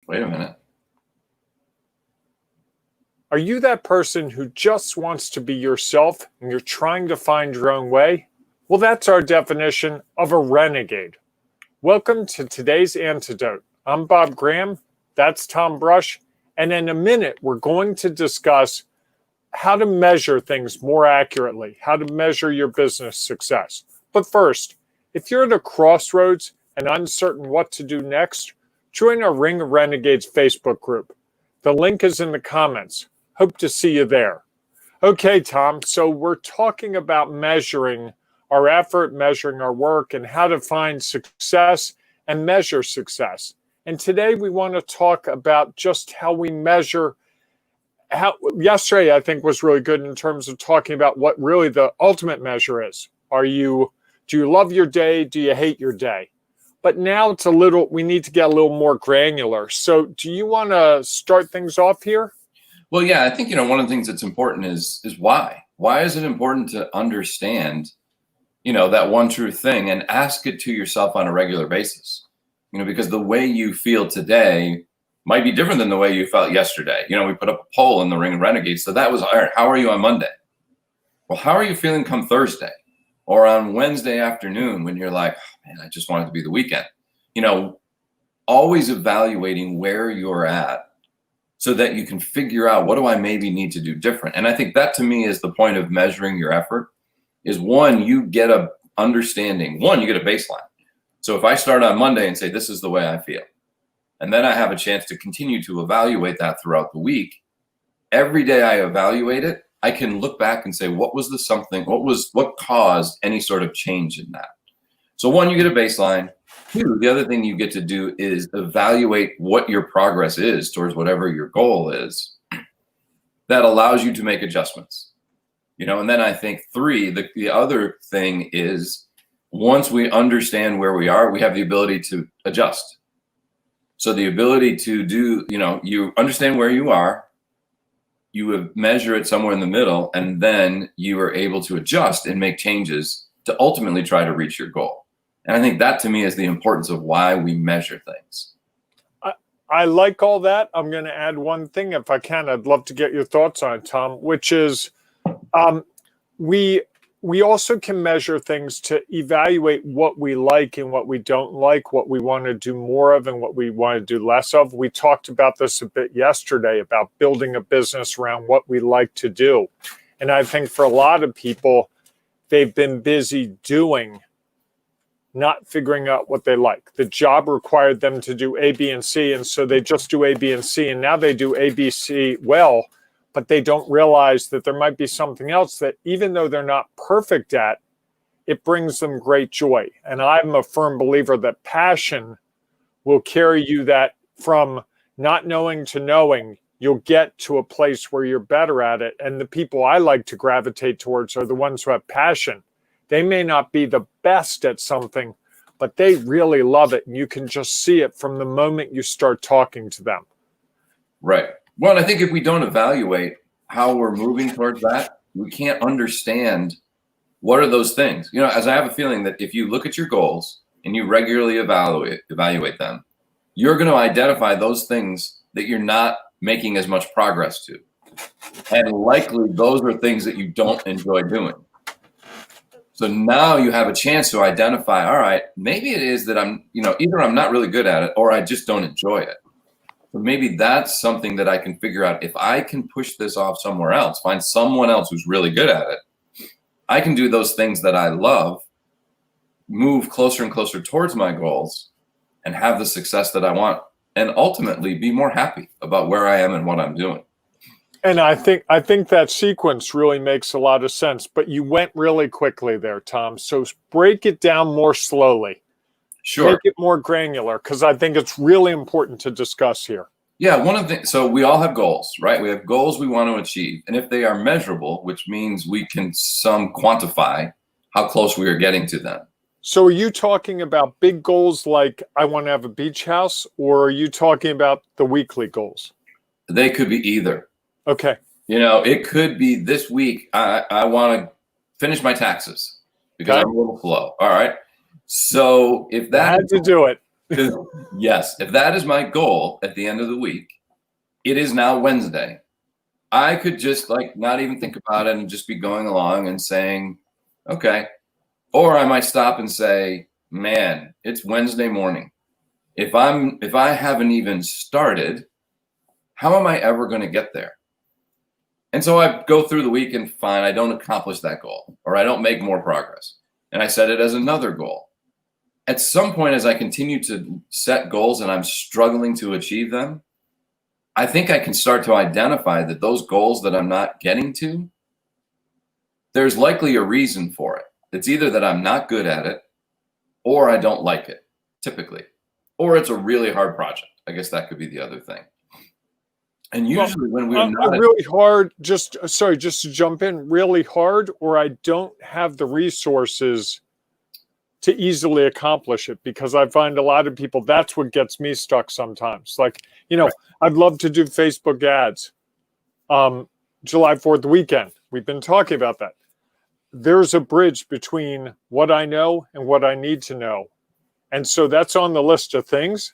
Wait a minute. Are you that person who just wants to be yourself and you're trying to find your own way? Well, that's our definition of a renegade. Welcome to today's Antidote. I'm Bob Graham, that's Tom Brush, and in a minute we're going to discuss how to measure things more accurately, how to measure your business success. But first, if you're at a crossroads and uncertain what to do next, join our Ring of Renegades Facebook group. The link is in the comments. Hope to see you there. Okay, Tom, so we're talking about measuring our effort, measuring our work, and how to find success and measure success. And today we want to talk about just how we measure. Yesterday I think was really good in terms of talking about what really the ultimate measure is. Do you love your day? Do you hate your day? But now we need to get a little more granular. So do you want to start things off here? Well, yeah, I think, one of the things that's important is why. Why is it important to understand, that one true thing and ask it to yourself on a regular basis? Because the way you feel today might be different than the way you felt yesterday. We put up a poll in the Ring of Renegades. So that was, all right, how are you on Monday? Well, how are you feeling come Thursday? Or on Wednesday afternoon when you're like, oh, man, I just want it to be the weekend. Always evaluating where you're at so that you can figure out, what do I maybe need to do different? And I think that to me is the point of measuring your effort is one, you get a understanding. One, you get a baseline. So if I start on Monday and say, this is the way I feel, and then I have a chance to continue to evaluate that throughout the week, every day I evaluate it, I can look back and say, what caused any sort of change in that? So one, you get a baseline. Two, the other thing you get to do is evaluate what your progress is towards whatever your goal is. That allows you to make adjustments. And then I think three, the other thing is once we understand where we are, we have the ability to adjust. So the ability to do, you understand where you are, you measure it somewhere in the middle, and then you are able to adjust and make changes to ultimately try to reach your goal. And I think that to me is the importance of why we measure things. I like all that. I'm going to add one thing if I can. I'd love to get your thoughts on it, Tom, which is we also can measure things to evaluate what we like and what we don't like, what we want to do more of and what we want to do less of. We talked about this a bit yesterday about building a business around what we like to do. And I think for a lot of people, they've been busy doing, not figuring out what they like. The job required them to do A, B, and C, and so they just do A, B, and C, and now they do A, B, C well, but they don't realize that there might be something else that even though they're not perfect at, it brings them great joy. And I'm a firm believer that passion will carry you that from not knowing to knowing. You'll get to a place where you're better at it. And the people I like to gravitate towards are the ones who have passion. They may not be the best at something, but they really love it. And you can just see it from the moment you start talking to them. Right. Well, I think if we don't evaluate how we're moving towards that, we can't understand what are those things. As I have a feeling that if you look at your goals and you regularly evaluate them, you're going to identify those things that you're not making as much progress to. And likely those are things that you don't enjoy doing. So now you have a chance to identify, all right, maybe it is that I'm, either I'm not really good at it or I just don't enjoy it. So maybe that's something that I can figure out. If I can push this off somewhere else, find someone else who's really good at it, I can do those things that I love, move closer and closer towards my goals, and have the success that I want, and ultimately be more happy about where I am and what I'm doing. And I think that sequence really makes a lot of sense, but you went really quickly there, Tom. So break it down more slowly. Sure. Make it more granular, because I think it's really important to discuss here. Yeah, so we all have goals, right? We have goals we want to achieve. And if they are measurable, which means we can quantify how close we are getting to them. So are you talking about big goals like I want to have a beach house, or are you talking about the weekly goals? They could be either. Okay. It could be this week, I want to finish my taxes because I'm a little slow. All right. So if that I had to do it. Yes, if that is my goal at the end of the week, it is now Wednesday. I could just like not even think about it and just be going along and saying, okay. Or I might stop and say, man, it's Wednesday morning. If I haven't even started, how am I ever going to get there? And so I go through the week and fine, I don't accomplish that goal or I don't make more progress. And I set it as another goal. At some point, as I continue to set goals and I'm struggling to achieve them, I think I can start to identify that those goals that I'm not getting to, there's likely a reason for it. It's either that I'm not good at it or I don't like it, typically, or it's a really hard project. I guess that could be the other thing. And usually when we're not really hard, just to jump in, really hard, or I don't have the resources to easily accomplish it, because I find a lot of people, that's what gets me stuck sometimes. Like, right. I'd love to do Facebook ads. July 4th weekend, we've been talking about that. There's a bridge between what I know and what I need to know. And so that's on the list of things.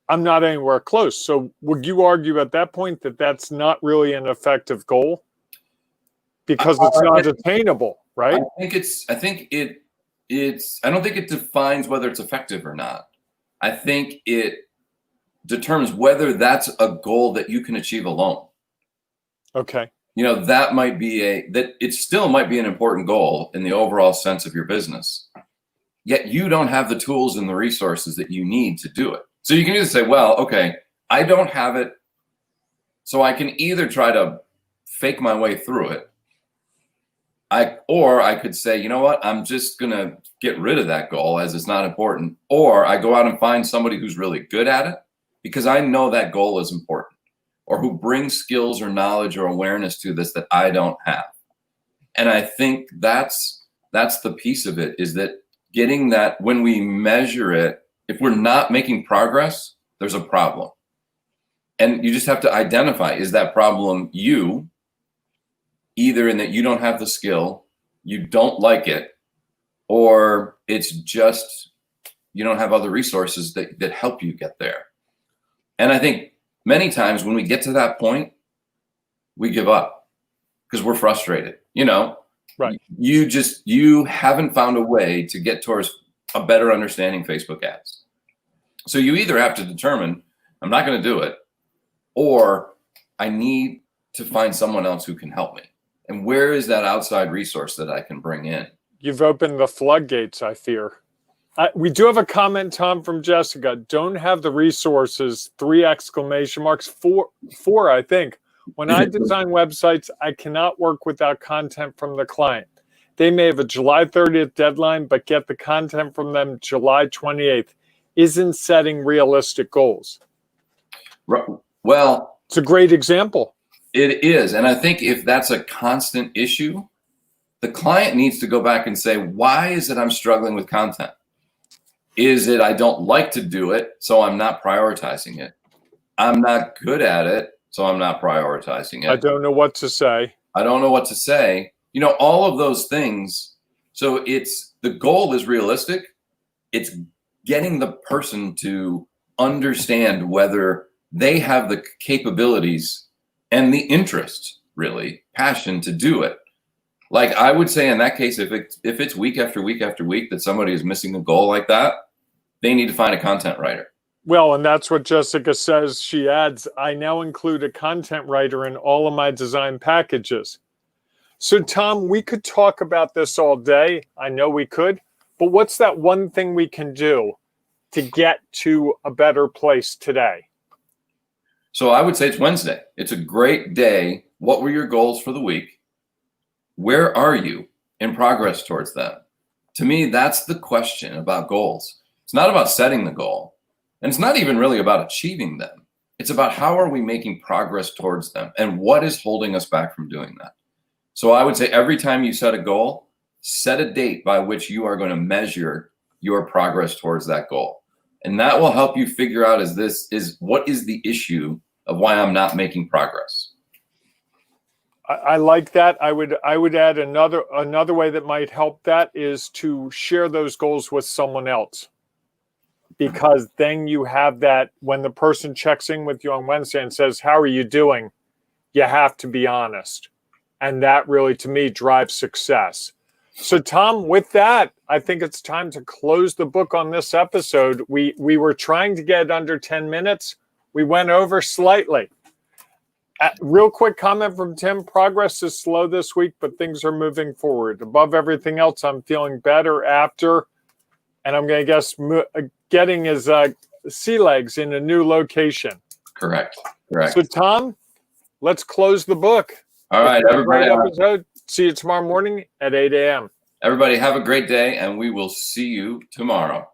I'm not anywhere close. So would you argue at that point that that's not really an effective goal because it's not attainable, right? I don't think it defines whether it's effective or not. I think it determines whether that's a goal that you can achieve alone. Okay. That might be it still might be an important goal in the overall sense of your business. Yet you don't have the tools and the resources that you need to do it. So you can either say, well, okay, I don't have it. So I can either try to fake my way through it. Or I could say, you know what, I'm just going to get rid of that goal as it's not important. Or I go out and find somebody who's really good at it because I know that goal is important, or who brings skills or knowledge or awareness to this that I don't have. And I think that's the piece of it, is that getting that when we measure it, if we're not making progress, there's a problem. And you just have to identify, is that problem you, either in that you don't have the skill, you don't like it, or it's just you don't have other resources that help you get there. And I think many times when we get to that point, we give up because we're frustrated. Right. You haven't found a way to get towards a better understanding Facebook ads. So you either have to determine, I'm not going to do it, or I need to find someone else who can help me. And where is that outside resource that I can bring in? You've opened the floodgates, I fear. We do have a comment, Tom, from Jessica. Don't have the resources, 3 exclamation marks, 4, I think. When I design websites, I cannot work without content from the client. They may have a July 30th deadline, but get the content from them July 28th. Isn't setting realistic goals. Well, it's a great example. It is. And I think if that's a constant issue, the client needs to go back and say, why is it I'm struggling with content? Is it I don't like to do it, so I'm not prioritizing it? I'm not good at it, so I'm not prioritizing it. I don't know what to say. All of those things. So the goal is realistic. It's getting the person to understand whether they have the capabilities and the interest, really, passion to do it. Like I would say in that case, if it's week after week after week that somebody is missing a goal like that, they need to find a content writer. Well, and that's what Jessica says. She adds, I now include a content writer in all of my design packages. So Tom, we could talk about this all day. I know we could, but what's that one thing we can do to get to a better place today? So I would say it's Wednesday. It's a great day. What were your goals for the week? Where are you in progress towards them? To me, that's the question about goals. It's not about setting the goal, and it's not even really about achieving them. It's about how are we making progress towards them and what is holding us back from doing that. So I would say every time you set a goal, set a date by which you are going to measure your progress towards that goal. And that will help you figure out what is the issue of why I'm not making progress. I like that. I would add another way that might help that is to share those goals with someone else. because then you have that when the person checks in with you on Wednesday and says, how are you doing? You have to be honest. And that really, to me, drives success. So, Tom, with that, I think it's time to close the book on this episode. We were trying to get under 10 minutes. We went over slightly. Real quick comment from Tim. Progress is slow this week, but things are moving forward. Above everything else, I'm feeling better after, and I'm going to guess getting his sea legs in a new location. Correct. So, Tom, let's close the book. All right, everybody. Great episode. See you tomorrow morning at 8 a.m. Everybody have a great day, and we will see you tomorrow.